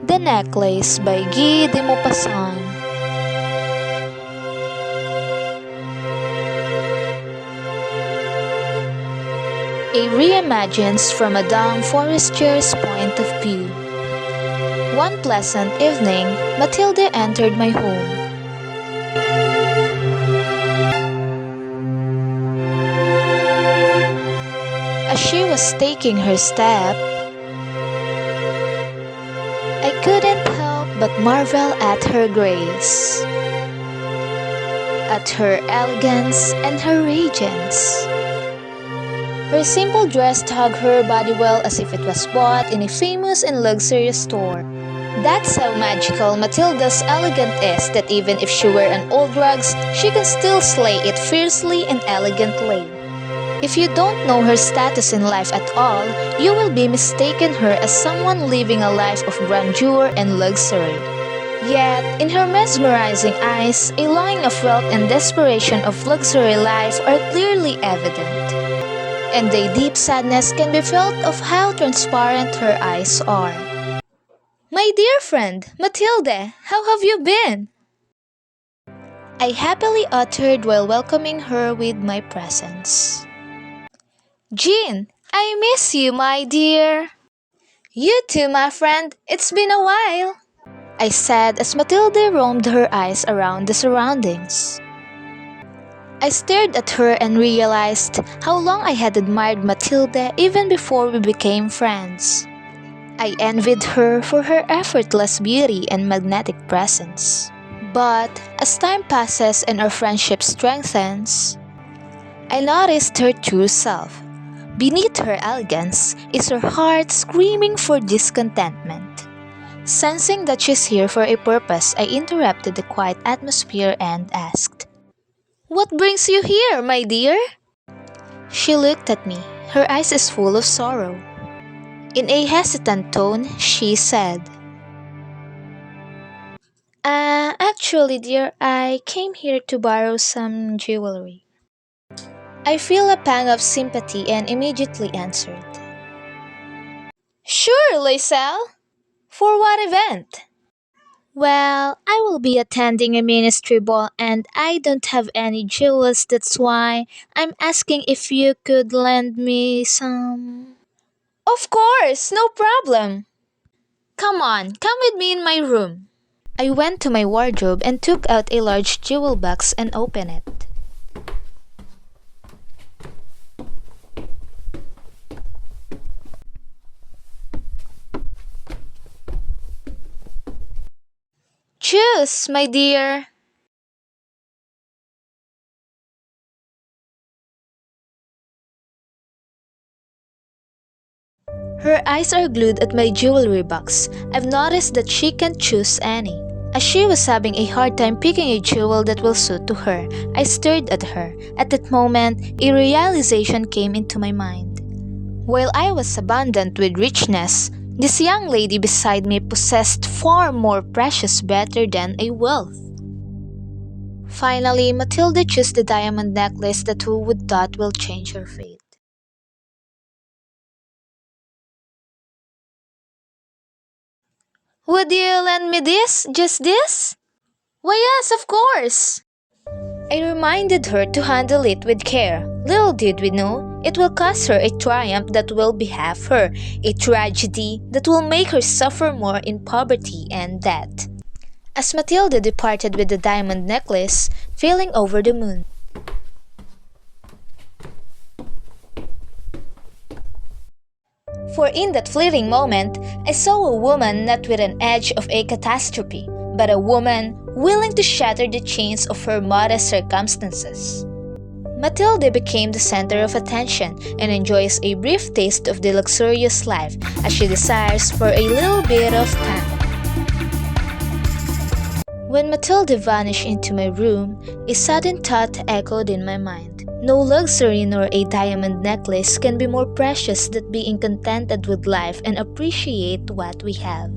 The Necklace by Guy De Maupassant. A reimagines from Madame Forestier's point of view. One pleasant evening, Mathilde entered my home. As she was taking her step, I couldn't help but marvel at her grace, at her elegance and her radiance. Her simple dress hugged her body well as if it was bought in a famous and luxurious store. That's how magical Matilda's elegance is, that even if she were an old rugs, she can still slay it fiercely and elegantly. If you don't know her status in life at all, you will be mistaken her as someone living a life of grandeur and luxury. Yet, in her mesmerizing eyes, a longing of wealth and desperation of luxury life are clearly evident. And a deep sadness can be felt of how transparent her eyes are. My dear friend, Mathilde, how have you been? I happily uttered while welcoming her with my presence. Jean, I miss you, my dear. You too, my friend. It's been a while, I said as Mathilde roamed her eyes around the surroundings. I stared at her and realized how long I had admired Mathilde even before we became friends. I envied her for her effortless beauty and magnetic presence. But as time passes and our friendship strengthens, I noticed her true self. Beneath her elegance is her heart screaming for discontentment. Sensing that she's here for a purpose, I interrupted the quiet atmosphere and asked, "What brings you here, my dear?" She looked at me, her eyes is full of sorrow. In a hesitant tone, she said, Actually, dear, I came here to borrow some jewelry." I feel a pang of sympathy and immediately answered, "Sure, Lyselle. For what event?" "Well, I will be attending a ministry ball and I don't have any jewels, that's why I'm asking if you could lend me some." "Of course, no problem. Come on, come with me in my room." I went to my wardrobe and took out a large jewel box and opened it. "Choose, my dear." Her eyes are glued at my jewelry box. I've noticed that she can't choose any. As she was having a hard time picking a jewel that will suit to her, I stared at her. At that moment, a realization came into my mind. While I was abundant with richness, this young lady beside me possessed far more precious better than a wealth. Finally, Mathilde chose the diamond necklace that who would thought will change her fate. "Would you lend me this? Just this?" "Why, yes, of course." I reminded her to handle it with care. Little did we know, it will cost her a triumph that will behalf her, a tragedy that will make her suffer more in poverty and debt. As Mathilde departed with the diamond necklace, feeling over the moon. For in that fleeting moment, I saw a woman not with an edge of a catastrophe, but a woman willing to shatter the chains of her modest circumstances. Mathilde became the center of attention and enjoys a brief taste of the luxurious life as she desires for a little bit of time. When Mathilde vanished into my room, a sudden thought echoed in my mind. No luxury nor a diamond necklace can be more precious than being contented with life and appreciate what we have.